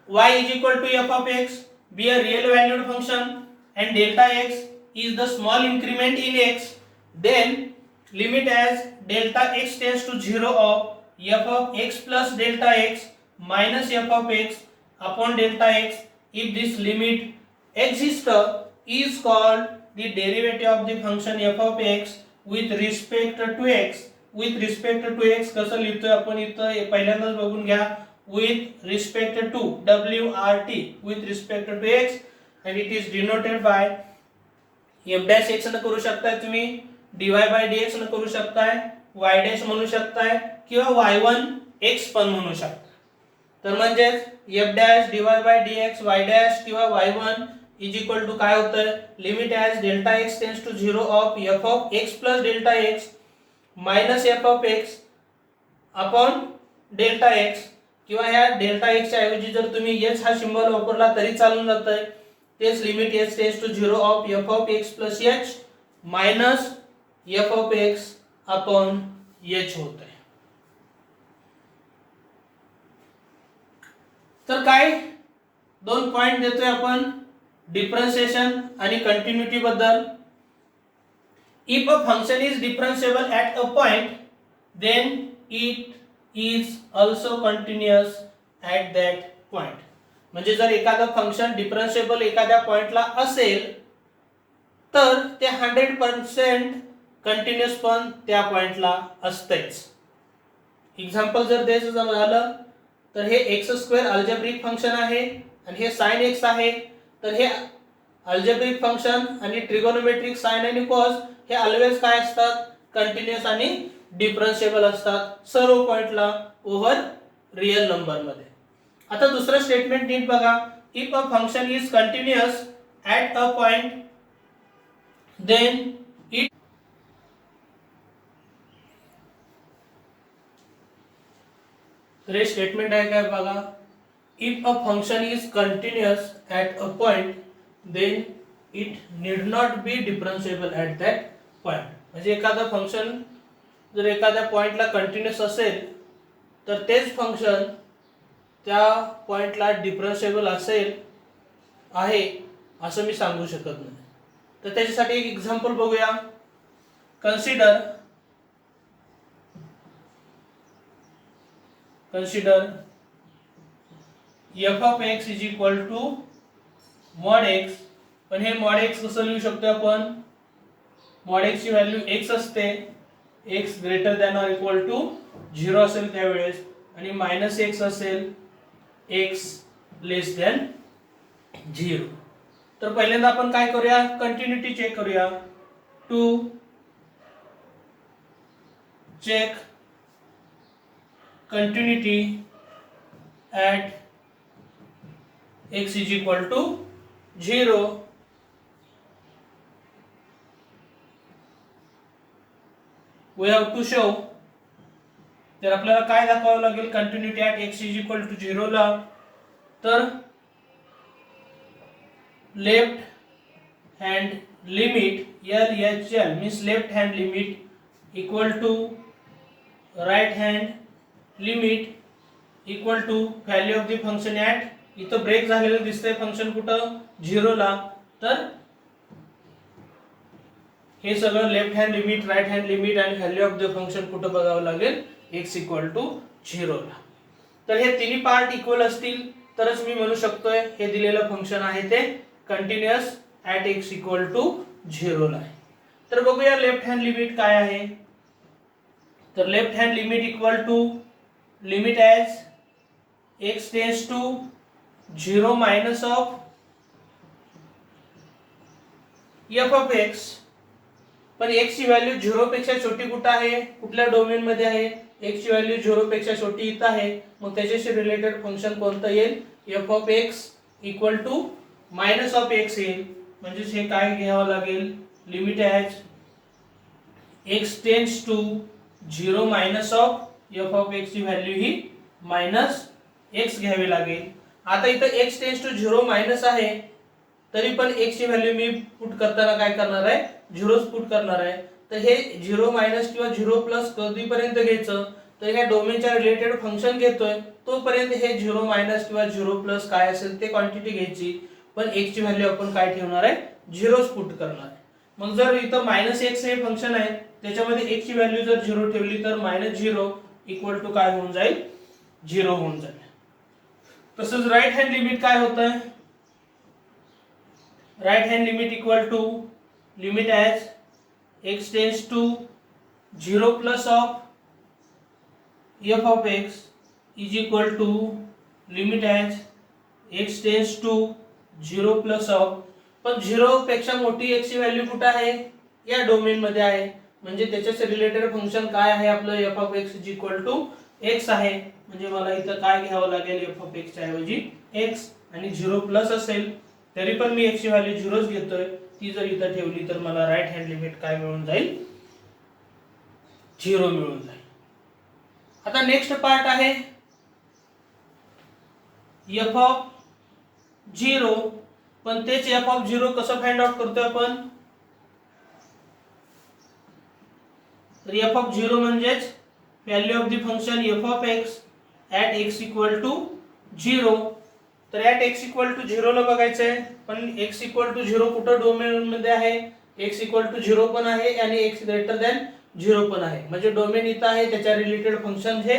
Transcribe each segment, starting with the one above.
y is equal to f of x be a real valued function and delta x is the small increment in x, then limit as delta x tends to 0 of f of x plus delta x minus f of x upon delta x. If this limit exists is called the derivative of the function f of x with respect to x. with respect to x कसं लिहितोय आपण इथं पहिल्यांदाच बघून घ्या. with respect to WRT with respect to x and it is denoted by f dash x न करू शकताय तुम्ही, dy by dx न करू शकताय, y dash म्हणू शकताय किंवा y1 x पण म्हणू शकता. तर म्हणजे f dash dy by dx y dash किंवा y1 is equal to काय होतं limit as delta x tends to 0 of f of x plus delta x minus f of x upon delta x किंवा ह्या delta x च्या ऐवजी जर तुम्ही h हा सिंबल वापरला तरी चालून जातंय. तेच limit h tends to 0 of f of x plus h minus f of x upon h होत आहे. तर काय दोन पॉइंट देतोय आपण डिफरन्शिएशन आणि कंटिन्यूटी बद्दल. If a function is differentiable at a point, then it is also continuous at that point. म्हणजे जर एखादं फंक्शन डिफरन्शिएबल एखाद्या पॉइंटला असेल तर ते 100% कंटिन्यूअस पण त्या पॉइंटला असतेच. एक्झाम्पल जर द्यायचं झालं तर हे x² अल्जेब्रिक फंक्शन आहे आणि हे sin x आहे. तर हे अल्जेब्रिक फंक्शन आणि ट्रिगोनोमेट्रिक sin आणि cos हे ऑलवेज काय असतात कंटिन्यूअस आणि डिफरन्शिएबल असतात सर्व पॉइंटला ओव्हर रियल नंबर मध्ये. आता दुसरं स्टेटमेंट नीट बघा. If a function is continuous at a point then it हे स्टेटमेंट आहे काय बघा. If a function is continuous at a point then it need not be differentiable at that point. म्हणजे एखादं फंक्शन जर एखाद्या पॉइंटला कंटिन्यूअस असेल तर तेच फंक्शन त्या पॉइंटला डिफरन्शिएबल असेल आहे असं मी सांगू शकत नाही. तर त्याच्यासाठी एक एक्झाम्पल बघूया. Consider f of x is equal to mod x. पण हे mod x कसं लिहू शकतो आपण. mod x ची व्हॅल्यू x असते, x greater than or equal to 0 असेल त्यावेळेस आणि मायनस x असेल x लेस दॅन 0. तर पहिल्यांदा आपण काय करूया कंटिन्यूटी चेक करूया. To check continuity at x is equal to 0. We have to show. तर आपल्याला काय दाखवावं लागेल continuity at x is equal to 0 ला. तर left hand limit LHL means left hand limit equal to right hand limit equal to value of the function at. इथं break झालेलं दिसतंय फंक्शन कुठं 0 ला. तर हे सगळं left hand limit right hand limit आणि व्हॅल्यू ऑफ द फंक्शन कुठं बघावं लागेल x इक्वल टू 0 ला. तर हे तिन्ही पार्ट इक्वल असतील तरच मी म्हणू शकतोय हे दिलेलं फंक्शन आहे ते continuous at x equal to 0 ला आहे. तर बघूया लेफ्ट हँड लिमिट काय आहे. तर left hand limit equal to limit as x tends to 0 minus of f of x. पण x ची व्हॅल्यू 0 पेक्षा छोटी कुठे आहे कुठल्या डोमेन मध्ये आहे x ची व्हॅल्यू 0 पेक्षा छोटी इथं आहे. मग त्याच्याशी रिलेटेड फंक्शन कोणतं येईल f of x equal to minus of x येईल. म्हणजे हे काय घ्यावं लागेल limit as x tends to 0 minus of f of x ची व्हॅल्यू ही मायनस x घ्यावी लागेल. आता इथं x टेंड्स टू 0 मायनस आहे तरी पण x ची व्हॅल्यू मी पुट करताना काय करणार आहे 0 पुट करणार आहे. तर हे 0 मायनस किंवा 0 प्लस कधीपर्यंत घ्यायचं तर ह्या डोमेनच्या रिलेटेड फंक्शन घेतोय तोपर्यंत हे 0 मायनस किंवा 0 प्लस काय असेल ते क्वांटिटी घ्यायची, पण x ची व्हॅल्यू आपण काय ठेवणार आहे, 0 पुट करणार आहे. मग जर इथं -x हे फंक्शन आहे त्याच्यामध्ये x ची व्हॅल्यू जर 0 ठेवली तर -0 इक्वल टू काय होऊन जाईल, 0 होऊन जाईल. तसंच राईट हँड लिमिट काय होतं, right hand limit equal to limit as x tends to 0 plus of f of x is equal to limit as x tends to 0 plus of, पण 0 पेक्षा मोठी x ची व्हॅल्यू कुठे आहे, या डोमेन मध्ये आहे. म्हणजे त्याच्याच रिलेटेड फंक्शन काय आहे आपलं f of x is equal to x आहे. म्हणजे मला इथं काय घ्यावं लागेल, f of x च्या ऐवजी x, आणि 0 प्लस असेल तरी पण मी x ची व्हॅल्यू 0च घेतोय. ती जर इथं ठेवली तर मला राईट हँड लिमिट काय मिळून जाईल, 0 मिळून जाईल. आता नेक्स्ट पार्ट आहे f of 0, पण तेच f of 0 कसं फाइंड आउट करतोय आपण, तर f of 0 म्हणजेच value of the function f of x at x equal to 0. तर at x equal to 0 ला बघायचंय, पण x equal to 0 कुठं डोमेन मध्ये आहे, x equal to 0 पण आहे आणि x ग्रेटर दॅन 0 पण आहे. म्हणजे डोमेन इथं आहे, त्याच्या रिलेटेड फंक्शन हे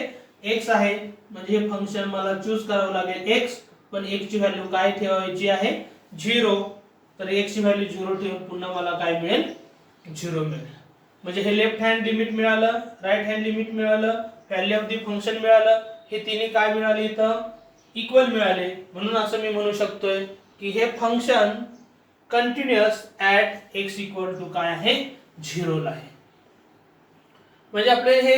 x आहे. म्हणजे हे फंक्शन मला चूज करावं लागेल x, पण x ची व्हॅल्यू काय ठेवायची आहे, 0. तर x ची व्हॅल्यू 0 ठेवून पुन्हा मला काय मिळेल, 0 मिळेल. म्हणजे हे लेफ्ट हँड लिमिट मिळालं, राईट हँड लिमिट मिळालं, व्हॅल्यू ऑफ द फंक्शन मिळालं, हे तिन्ही काय मिळाले इथं, इक्वल मिळाले. म्हणून असं मी म्हणू शकतोय की हे function continuous at x equal to काय आहे, 0 ला आहे. म्हणजे आपले हे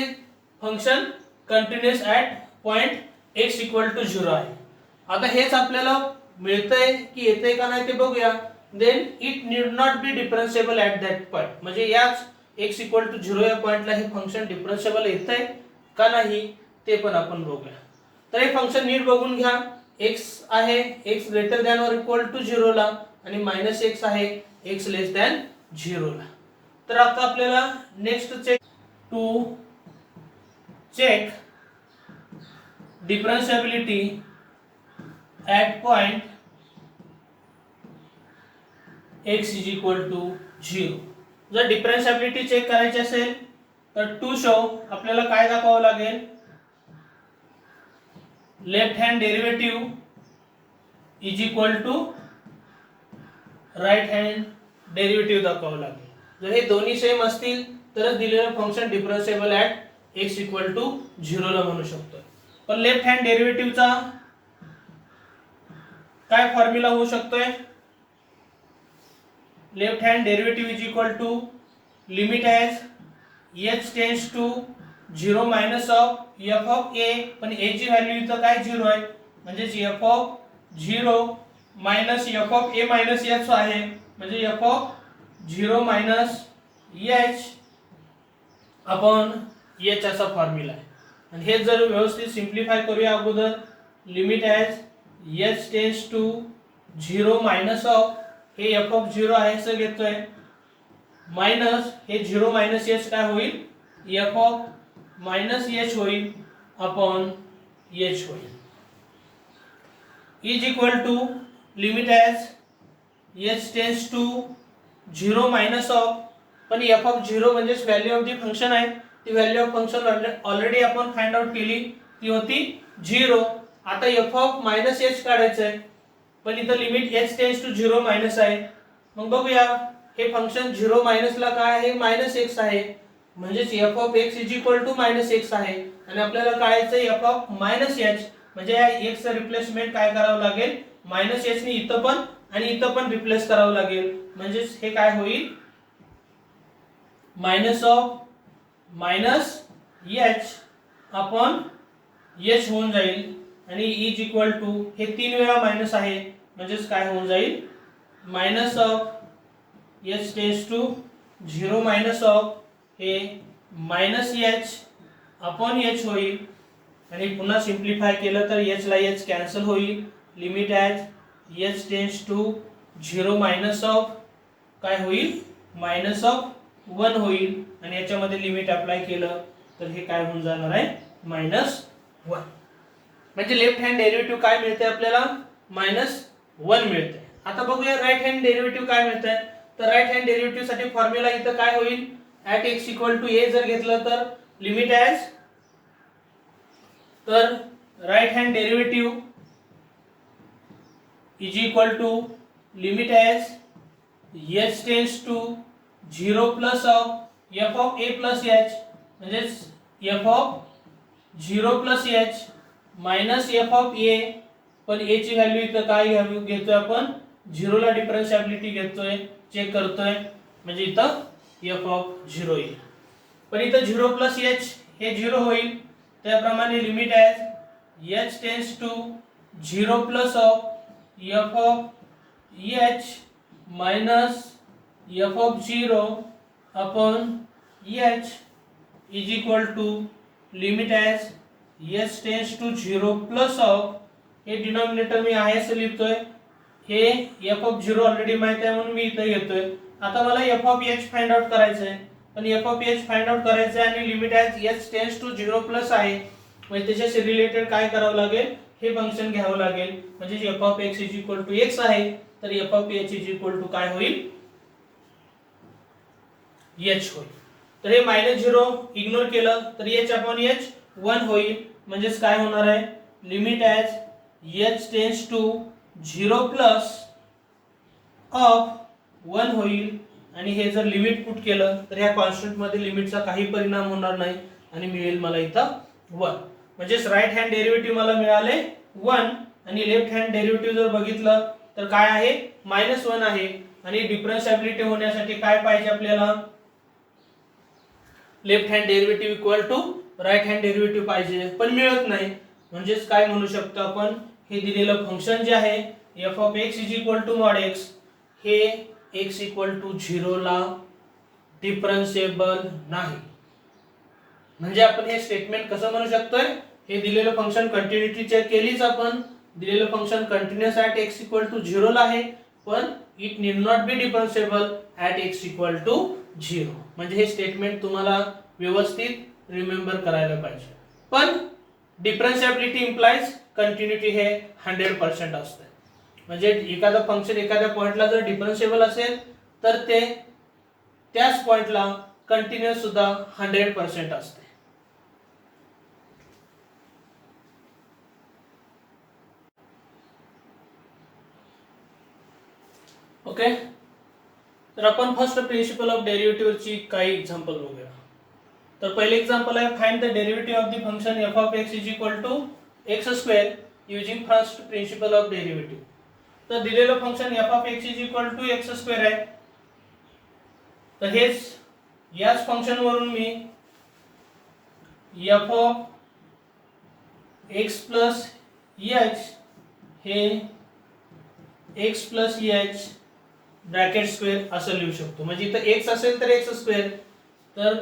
function continuous at point x equal to 0 आहे. आता हेच आपल्याला मिळतंय की येतंय का नाही ते बघूया. Then it need not be differentiable at that point. म्हणजे याच x इक्वल टू 0 या पॉइंटला हे फंक्शन डिफरन्शिएबल येतंय का नाही ते पण आपण बघूया. तर हे फंक्शन नीट बघून घ्या. x आहे x greater than or equal to 0 ला, आणि -x आहे x लेस दॅन 0 ला. तर आता आपल्याला next check to check differentiability at point x is equal to 0. जर डिफरन्शिएबिलिटी चेक करायची असेल तर टू शो आपल्याला काय दाखवावं लागेल, left hand derivative is equal to right hand derivative दाखवावं लागेल. जर हे दोन्ही सेम असतील तरच दिलेलं function differentiable at x equal to 0 ला म्हणू शकतो. पण लेफ्ट हँड डेरिव्हेटिव्हचा काय फॉर्म्युला होऊ शकतोय, left hand derivative is equal to limit as h tends to 0 minus of f of a, पण a ची व्हॅल्यू इथं काय 0 आहे, म्हणजे f of 0 minus f of a minus h आहे. म्हणजे f of 0 minus h upon h असा formula आहे. आणि हे जर व्यवस्थित सिंप्लिफाय करूया अगोदर, limit as h tends to 0 minus of हे f ऑफ 0 आहे असं घेतोय, मायनस हे 0 मायनस h काय होईल, f ऑफ मायनस h होईल अपॉन h होईल. Is equal to limit as h tends to 0 minus of, पण f ऑफ 0 म्हणजे व्हॅल्यू ऑफ द फंक्शन आहे, ती व्हॅल्यू ऑफ फंक्शन ऑलरेडी आपण फाइंड आउट केली, ती होती 0. आता f ऑफ मायनस h काढायचं आहे, पण इथं limit h tends to 0 minus आहे. मग बघूया हे फंक्शन 0 मायनस ला काय आहे, -x आहे. म्हणजे f of x is equal to -x आहे. आणि आपल्याला काढायचं f ऑफ -h, म्हणजे या x चं रिप्लेसमेंट काय करावं लागेल, -h ने इथं पण आणि इथं पण रिप्लेस करावं लागेल. म्हणजे हे काय होईल, minus of minus h upon h होऊन जाईल. आणि इज इक्वल टू हे 3 वेळा मायनस आहे, म्हणजेच काय होऊन जाईल, minus of h tends to 0 minus of हे मायनस h अपॉन h होईल. आणि पुन्हा सिंप्लिफाय केलं तर h ला h कॅन्सल होईल. Limit as h tends to 0 minus of काय होईल, मायनस ऑफ 1 होईल. आणि याच्यामध्ये लिमिट अप्लाय केलं तर हे काय होऊन जाणार आहे, -1. म्हणजे लेफ्ट हँड डेरिव्हेटिव्ह काय मिळते आपल्याला -1 मिळते. आता बघूया राईट हँड डेरिव्हेटिव्ह काय मिळते. तर राईट हँड डेरिव्हेटिव्ह साठी फॉर्म्युला इथं काय होईल, ॲट x = a जर घेतलं तर लिमिट ॲज, तर right hand derivative is equal to limit as h tends to 0 plus of f of a plus h, म्हणजे f of 0 plus h minus f of a, पण a ची value इथं काय घेतोय आपण 0 ला डिफरन्शिएबिलिटी घेतोय, चेक करतोय, म्हणजे इथं f ऑफ 0 येईल. पण इथं 0 प्लस h हे 0 होईल, त्याप्रमाणे limit as h tends to 0 plus of f of h minus f of 0 upon h is equal to limit as h tends to 0 plus of, हे डिनॉमिनेटर मी आहे असं लिहितोय, हे f ऑफ 0 ऑलरेडी माहित आहे म्हणून मी इथे घेतोय. आता मला f of h find out करायचं आहे, पण f of h find out करायचं आहे आणि limit as h tends to 0 plus आहे, म्हणजे त्याच्याशी रिलेटेड काय करावं लागेल, हे फंक्शन घ्यावं लागेल. म्हणजे f of x is equal to x आहे, तर f of h is equal to काय होईल, h होईल. तर हे -0 इग्नोर केलं तर h अपॉन h 1 होईल, म्हणजेच काय होणार आहे, limit as h tends to 0 plus of 1 होईल. आणि हे जर लिमिट पुट केलं तर ह्या कॉन्स्टंट मध्ये लिमिटचा काही परिणाम होणार नाही आणि मिळेल मला इथं 1. म्हणजेच राईट हँड डेरिव्हेटिव्ह मला मिळाले 1 आणि लेफ्ट हँड डेरिव्हेटिव्ह जर बघितलं तर काय आहे -1 आहे. आणि डिफरन्शिएबिलिटी होण्यासाठी काय पाहिजे आपल्याला, left hand derivative equal to right hand derivative पाहिजे, पण मिळत नाही. म्हणजेच काय म्हणू शकतो आपण, हे दिलेलं फंक्शन जे आहे f of x is equal to mod x, हे x इक्वल टू 0 ला डिफरन्शिएबल नाही. म्हणजे आपण हे स्टेटमेंट कसं म्हणू शकतोय, हे दिलेलं फंक्शन कंटिन्यूटी चेक केलीच आपण, दिलेलं function continuous at x equal to 0 ला आहे, पण it need not be differentiable at x equal to 0. म्हणजे हे स्टेटमेंट तुम्हाला व्यवस्थित रिमेंबर करायला पाहिजे. पण डिफरन्शिएबिलिटी इम्प्लाइज कंटिन्यूटी हे 100% असते. म्हणजे एखादं फंक्शन एखाद्या पॉइंटला जर डिफरन्शिएबल असेल तर ते त्याच पॉइंटला कंटिन्यूअस सुद्धा 100% असते. ओके, तर आपण फर्स्ट प्रिन्सिपल ऑफ डेरिव्हेटिव्ह ची काही एक्झाम्पल बघूया. तर पहिले एक्झाम्पल आहे, find the derivative of the function f of x is equal to x square using first principle of derivative. तर दिलेलं function f of x is equal to x square आहे. तर हेच याच फंक्शन वरून मी f of x plus h हे x plus h bracket square असं लिहू शकतो. म्हणजे इथं x असेल तर x स्क्वेअर, तर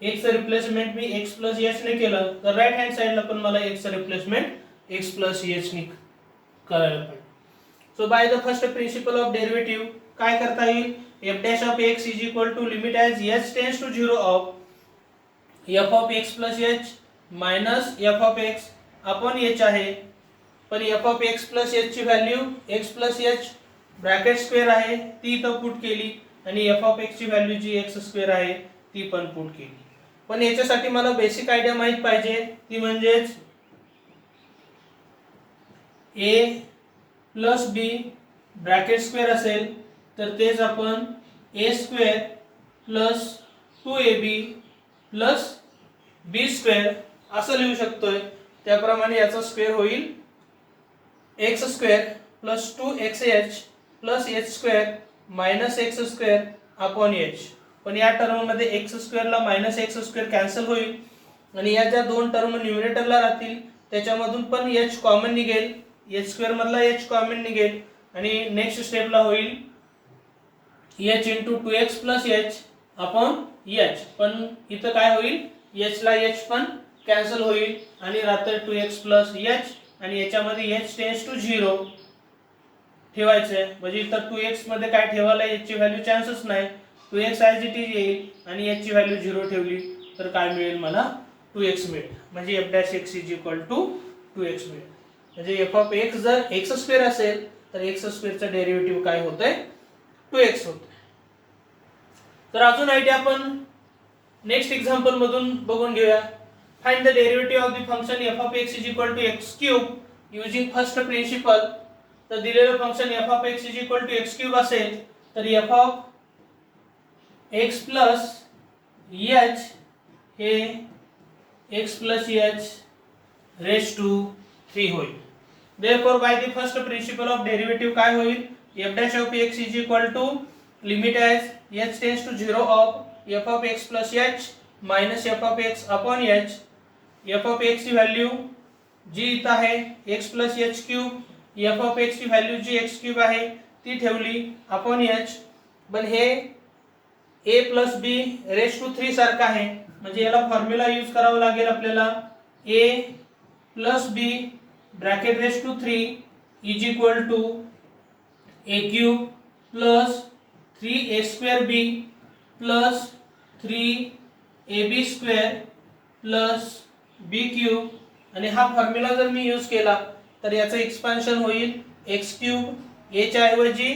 x चं रिप्लेसमेंट मी x प्लस h ने केलं, तर राईट हँड साइडला पण मला x चं रिप्लेसमेंट x प्लस h ने करायला पाहिजे. So by the first principle of derivative काय करता येईल, f dash of x is equal to limit as h tends to 0 of f of x plus h minus f of x upon h आहे. पण f of x plus h ची value x plus h bracket square आहे ती इथं put केली, आणि f of x ची value जी x स्क्वेअर आहे ती पण पुट केली. पण याच्यासाठी मला बेसिक आयडिया माहित पाहिजे, ती म्हणजेच a plus b bracket square असेल तर तेच आपण a square plus 2ab plus b square असं लिहू शकतोय. त्याप्रमाणे याचा स्क्वेअर होईल x square plus 2xh plus h square minus x square upon h. पण या टर्म मध्ये x स्क्वेअर ला मायनस x स्क्वेअर कॅन्सल होईल, आणि या ज्या दोन टर्म न्यूमरेटरला राहतील त्याच्यामधून पण h कॉमन निघेल, h स्क्वेअर मधला h कॉमन निघेल, आणि नेक्स्ट स्टेपला होईल h into 2x plus h upon h. पण इथं काय होईल, h ला h पण कॅन्सल होईल आणि राहतं 2x प्लस h, आणि याच्यामध्ये h टेंड्स टू 0 ठेवायचं. म्हणजे इथं 2x मध्ये काय ठेवायला h ची व्हॅल्यू चान्सच नाही, 2x ॲज इट इज येईल आणि h ची व्हॅल्यू 0 ठेवली तर काय मिळेल मला 2x मिळेल, म्हणजे f dash x is equal to 2x मिळेल. म्हणजे f ऑफ x जर x स्क्वेअर असेल तर x स्क्वेअरचा डेरिव्हेटिव्ह काय होतंय 2x होतोय. तर अजून आयडिया आपण नेक्स्ट एक्झाम्पल मधून बघून घेऊया. Find the derivative of the function f of x is equal to x cube using first principle. तर दिलेलं function f of x is equal to x cube असेल तर f of x plus h हे x plus h raise to 3 होईल. Therefore by the first principle of derivative काय होईल, f dash of x is equal to limit as h tends to 0 of f of x plus h minus f of x upon h. f of x ची value जी इथं आहे x plus h cube, f of x ची value जी x cube आहे ती ठेवली upon h. पण हे a plus b raise to 3 सारखं आहे, म्हणजे याला फॉर्म्युला यूज करावा लागेल आपल्याला. a plus b bracket raise to 3 is equal to a cube plus 3a square b plus 3ab square plus b cube. आणि हा फॉर्म्युला जर मी यूज केला तर याचं एक्सपान्शन होईल x क्यूब, a च्या ऐवजी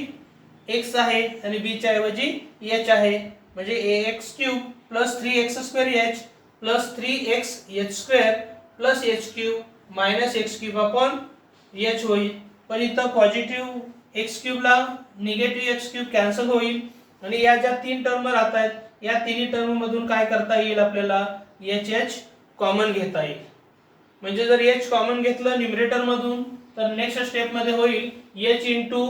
x आहे आणि b च्या ऐवजी h आहे, म्हणजे ax cube plus 3x square h plus 3x h square plus h cube minus x cube upon h होईल. पण इथं पॉझिटिव्ह x क्यूब ला निगेटिव्ह x क्यूब कॅन्सल होईल आणि या ज्या तीन टर्म राहत आहेत या तिन्ही टर्म मधून काय करता येईल आपल्याला h कॉमन घेता येईल. म्हणजे जर h कॉमन घेतलं न्यूमरेटर मधून तर नेक्स्ट स्टेप मध्ये होईल h into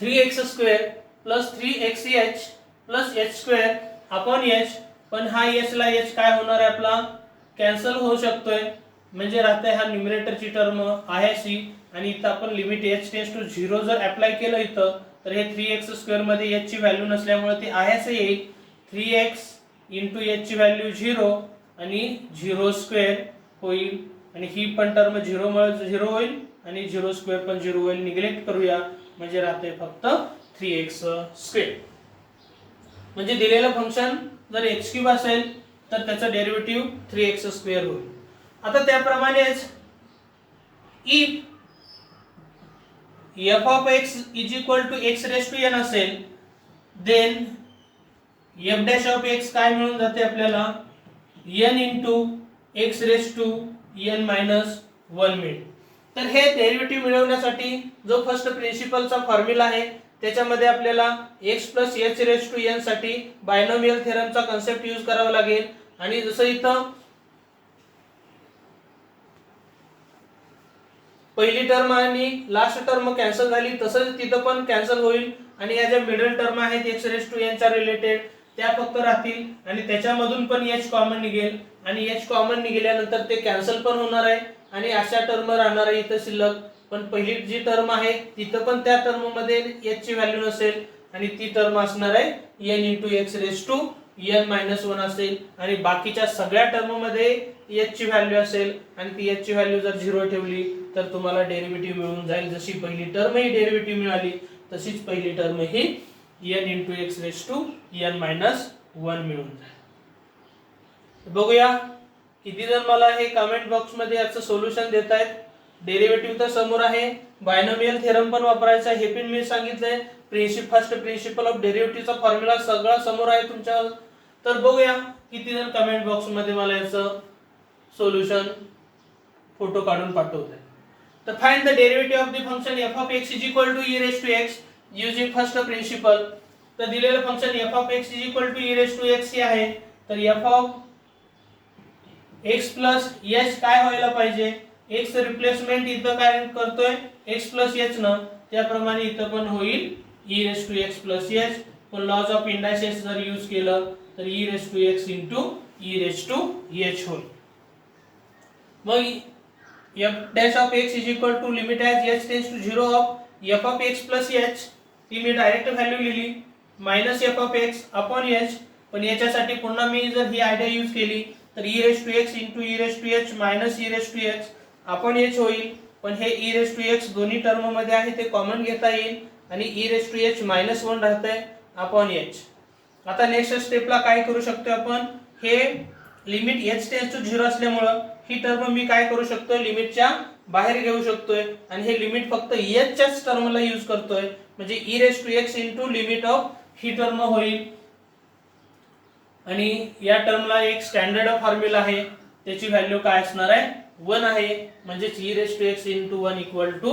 3x square plus 3xh plus h square upon h. पण हा h ला h काय होणार आहे आपला कॅन्सल होऊ शकतोय, म्हणजे राहते हा न्यूमरेटरची टर्म आहे सी आणि इथं आपण लिमिट h टेंड्स टू 0 जर अप्लाय केलं इथं तर हे 3x स्क्वेअर मध्ये h ची व्हॅल्यू नसल्यामुळे ते आहे असं येईल. 3x इंटू h ची व्हॅल्यू 0 आणि 0 स्क्वेअर होईल आणि ही पण टर्म 0 मुळे 0 होईल आणि 0 स्क्वेअर पण 0 होईल. निग्लेक्ट करूया म्हणजे राहते फक्त 3x स्क्वेअर. म्हणजे दिलेलं फंक्शन जर x क्यूब असेल तर त्याचा डेरिव्हेटिव्ह 3x स्क्वेअर होईल. आता त्याप्रमाणेच if f of x is equal to x raised to n असेल then f dash of x काय मिळून जाते आपल्याला n into x raised to n minus 1 मिळेल. तर हे डेरिव्हेटिव्ह मिळवण्यासाठी जो फर्स्ट प्रिन्सिपलचा फॉर्म्युला आहे त्याच्यामध्ये आपल्याला x plus h raised to n साठी बायनॉमियल थेरमचा कन्सेप्ट यूज करावा लागेल. आणि जसं इथं पहिली टर्म आणि लास्ट टर्म कॅन्सल झाली तसंच तिथं पण कॅन्सल होईल आणि या ज्या मिडल टर्म आहेत x रेज टू n च्या रिलेटेड त्या फक्त राहतील आणि त्याच्यामधून पण h कॉमन निघेल आणि h कॉमन निघाल्यानंतर ते कॅन्सल पण होणार आहे आणि अशा टर्म राहणार आहे इथं शिल्लक. पण पहिली जी टर्म आहे तिथं पण त्या टर्म मध्ये h ची व्हॅल्यू नसेल आणि ती टर्म असणार आहे n into x raise to n minus 1 असेल आणि बाकीच्या सगळ्या टर्म मध्ये h ची व्हॅल्यू असेल आणि ती h ची व्हॅल्यू जर 0 ठेवली तर तुम्हाला डेरिव्हेटिव्ह मिळून जाईल. जशी पहिली टर्म ही डेरिव्हेटिव्ह मिळाली तशीच पहिली टर्म ही n into x raise to n minus 1 मिळून जाईल. बघूया किती जण मला हे कमेंट बॉक्स मध्ये याचं सोल्युशन देत आहेत. डेरिव्हेटिव्ह तर समोर आहे, बायनॉमियल थेरम पण वापरायचा हे पण मी सांगितलंय. फर्स्ट प्रिन्सिपल ऑफ डेरिव्हेटिव्हचा फॉर्म्युला सगळा समोर आहे तुमच्या. तर बघूया किती जण कमेंट बॉक्स मध्ये मला याचं सोल्युशन फोटो काढून पाठवत आहे. तर find the derivative of the function f of x is equal to e raised to x using first principle. तर दिलेलं function f of x is equal to e raised to x हे आहे. तर f of x plus h काय व्हायला पाहिजे, x replacement इथं काय करतोय x plus h न, त्याप्रमाणे इथं पण होईल e raised to x plus h. पण लॉज ऑफ इंडायसेस जर यूज केलं तर e raised to x into e raised to h होईल. मग f dash of x is equal to limit as h tends to 0 of f of x plus h ती मी direct value लिहिली minus f of x upon h. पण याच्यासाठी पुन्हा मी जर ही idea use केली तर e raised to x into e raised to h minus e raised to x upon h होईल. पण हे e raised to x दोन्ही टर्म मध्ये आहे ते कॉमन घेता येईल आणि e raised to h minus 1 राहतंय अपॉन h. आता नेक्स्ट स्टेपला काय करू शकतो आपण, हे लिमिट h टेन्स टू 0 असल्यामुळं ही टर्म मी काय करू शकतोय, लिमिटच्या बाहेर घेऊ शकतोय आणि हे लिमिट फक्त h च्याच टर्मला यूज करतोय, म्हणजे e⁻x into limit of he term होईल. आणि या टर्मला एक स्टँडर्ड फॉर्म्युला आहे, त्याची व्हॅल्यू काय असणार आहे, 1 आहे. म्हणजे e⁻x into 1 equal to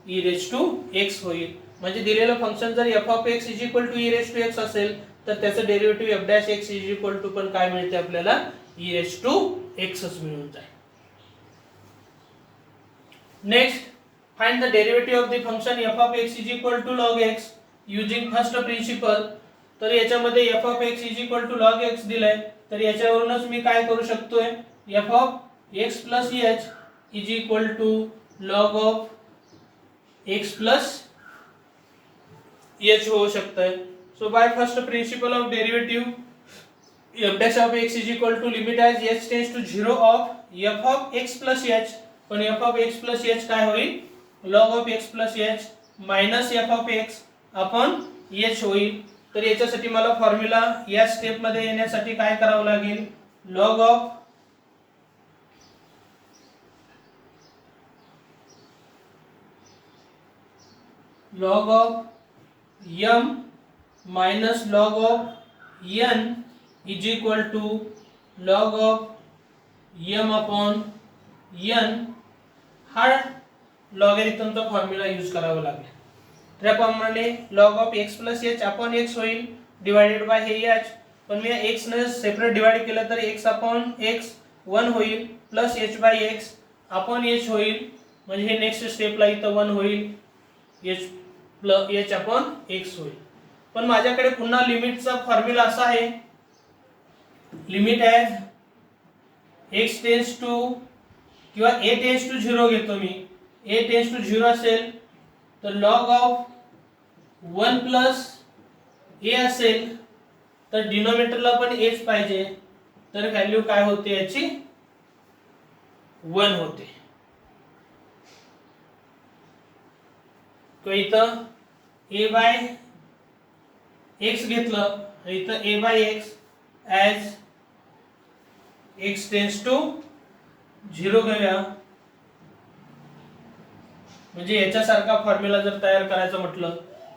e⁻x होईल. म्हणजे दिलेलं फंक्शन जर f of x is equal to e⁻x असेल तर त्याचं derivative f dash x is equal to पण काय मिळते आपल्याला, e⁻x च मिळून जाईल. Next, find the derivative of the function f of x is equal to log x using first principle. तर याच्यामध्ये f of x is equal to log x दिलाय, तर याच्यावरूनच मी काय करू शकतोय, f of x plus h is equal to log of x plus h होऊ शकतंय. So by first principle of derivative f dash of x is equal to limit as h tends to 0 of f of x plus h. पण f of x plus h काय होईल, log of x plus h minus f of x upon h होईल. तर याच्यासाठी मला formula या step मध्ये येण्यासाठी काय करावं लागेल, log of m minus log of n is equal to log of m upon n हा लॉगॅरिथमचा फॉर्म्युला यूज करावा लागेल. त्याप्रमाणे log of x plus h upon x होईल डिवाइडेड बाय हे h. पण मी x ने सेपरेट डिवाइड केलं तर x अपॉन x 1 होईल plus h by x upon h होईल. म्हणजे हे नेक्स्ट स्टेपला इथं 1 होईल, h plus h upon x होईल. पण माझ्याकडे पुन्हा लिमिटचा फॉर्म्युला असा आहे, limit as x tends to किंवा a टेन्स टू 0 घेतो मी. a टेन्स टू 0 असेल तर log ऑफ 1 प्लस a असेल तर डिनोमिनेटरला पण aच पाहिजे, तर व्हॅल्यू काय होते याची, 1 होते. तो इथं a बाय x घेतलं, इथं a by x as x tends to 0 घेऊया. म्हणजे याच्यासारखा फॉर्म्युला जर तयार करायचं म्हटलं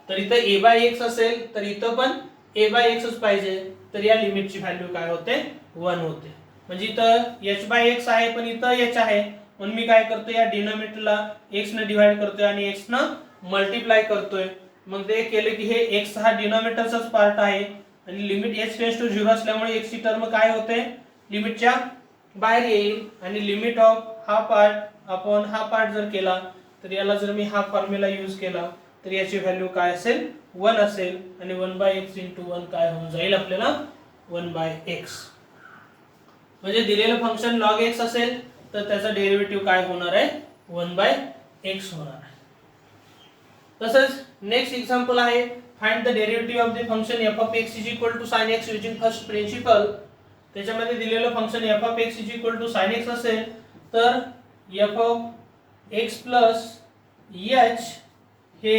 तर इथं a बाय x असेल तर इथं पण a बाय x च पाहिजे, तर या लिमिटची व्हॅल्यू काय होते, 1 होते. म्हणजे इथं h बाय x आहे पण इथं h आहे, म्हणून मी काय करतो, या डिनोमिनेटरला x ने डिवाइड करतोय आणि x न मल्टिप्लाय करतोय. मग ते केले की हे x हा डिनोमिनेटरचाच पार्ट आहे आणि लिमिट h टेन्स टू 0 असल्यामुळे x ची टर्म काय होते, लिमिटच्या बाहेर येईल. आणि लिमिट ऑफ हा पार्ट अपॉन हा पार्ट जर केला तर याला जर मी हा फॉर्म्युला यूज केला तर याची व्हॅल्यू काय असेल, 1 असेल. आणि 1 बाय x इंटू 1 काय होऊन जाईल आपल्याला, 1 बाय x. म्हणजे दिलेलं फंक्शन log x असेल तर त्याचा डेरिव्हेटिव्ह काय होणार आहे, 1 बाय x होणार आहे. तसंच नेक्स्ट एक्झाम्पल आहे, find the derivative of the function f of x is equal to sin x using first principle. त्याच्यामध्ये दिलेलं function f of x is equal to sin x असेल तर f of x plus h हे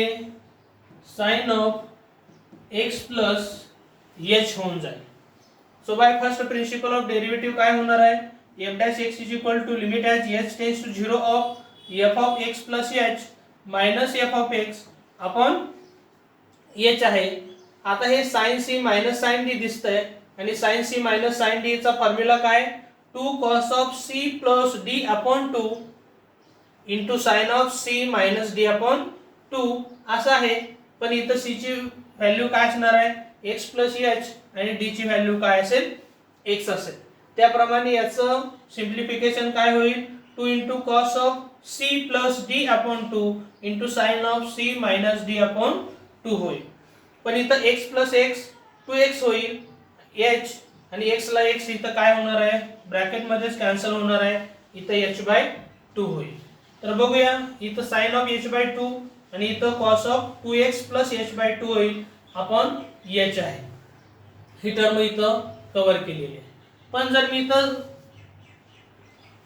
sin of x plus h होऊन जाईल. So by first principle of derivative काय होणार आहे, f dash x is equal to limit as h tends to 0 of f of x plus h minus f of x upon h आहे. आता हे sin c minus sin d दिसतंय आणि sin c minus sin d चा formula काय, 2 cos of c plus d upon 2 into sin of c minus d upon 2 असं आहे. पण इथं c ची व्हॅल्यू काय असणार आहे, x प्लस h आणि d ची व्हॅल्यू काय असेल, x असेल. त्याप्रमाणे याचं सिंप्लिफिकेशन काय होईल, 2 into cos of c plus d upon 2 into sin of c minus d upon 2 होईल. पण इथं x प्लस x 2x होईल h आणि x ला x इथं काय होणार आहे, ब्रॅकेट मध्येच कॅन्सल होणार आहे, इथं h बाय 2 होईल. तर बघूया, इथं sin ऑफ h बाय 2 आणि इथं cos of 2x plus h by 2 होईल अपॉन h आहे. ही टर्म इथं कव्हर केलेली आहे. पण जर मी इथं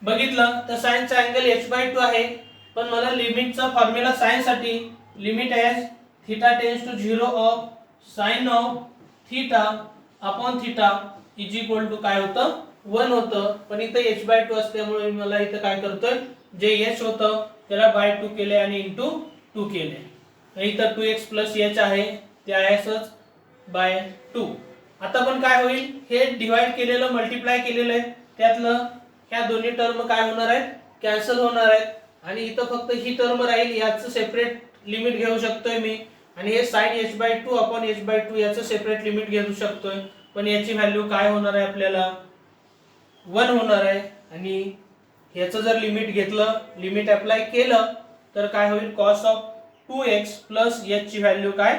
बघितलं तर sin चा अँगल h बाय 2 आहे, पण मला लिमिटचा फॉर्म्युला sin साठी limit as theta tends to 0 of sin of theta upon theta is equal to काय होतं, 1 होतं, पण इथं h/2 असल्यामुळे मला इथं काय करतोय, जे h होतं त्याला बाय 2 केले आणि इंटू 2 केले. इथं 2x प्लस h आहे ते आहे असंच बाय 2. आता पण काय होईल, हे डिवाइड केलेलं मल्टिप्लाय केलेलं आहे त्यातलं ह्या दोन्ही टर्म काय होणार आहेत, कॅन्सल होणार आहेत आणि इथं फक्त ही टर्म राहील. याचं सेपरेट लिमिट घेऊ शकतोय मी आणि हे sin h/2 अपॉन h/2 याचं सेपरेट लिमिट घेऊ शकतोय. पण याची व्हॅल्यू काय होणार आहे, आपल्याला 1 होणार आहे. आणि याचं जर लिमिट घेतलं, लिमिट अप्लाय केलं तर काय होईल, cos of 2x plus h ची व्हॅल्यू काय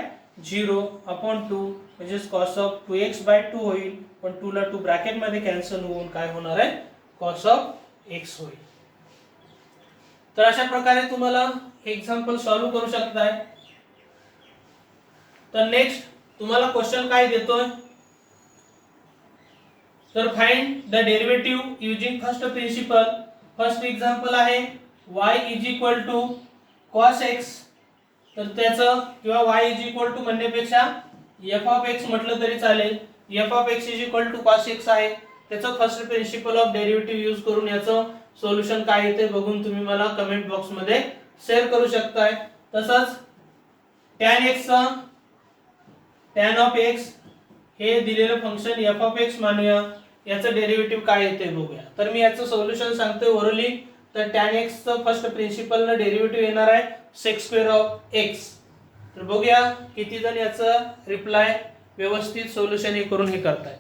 0 अपॉन 2 म्हणजे cos ऑफ 2x/2 होईल. पण 2 ला 2 ब्रॅकेट मध्ये कॅन्सल होऊन काय होणार आहे, cos ऑफ x होईल. तर अशा प्रकारे तुम्हाला एक्झाम्पल सॉल्व्ह करू शकताय. तर नेक्स्ट तुम्हाला क्वेश्चन काय देतोय, तर find the derivative using first principle. First example आहे y is equal to cos x. तर त्याचं किंवा y इज इक्वल टू म्हणण्यापेक्षा f ऑफ x म्हटलं तरी चालेल. f of x is equal to cos x आहे. त्याचं first principle of derivative use करून याचं सोल्युशन काय येते बघून तुम्ही मला कमेंट बॉक्स मध्ये शेअर करू शकताय. तसंच tan x tan of x हे दिलेलं फंक्शन f ऑफ x मानूया, याचं डेरिव्हेटिव्ह काय येते बघूया. तर मी याचं सोल्युशन सांगतोय ओरली. तर tan x चं फर्स्ट प्रिन्सिपल न डेरिव्हेटिव्ह येणार आहे sec² ऑफ x. तर बघूया किती जण याचं रिप्लाय व्यवस्थित सोल्युशन हे करून हे करताय.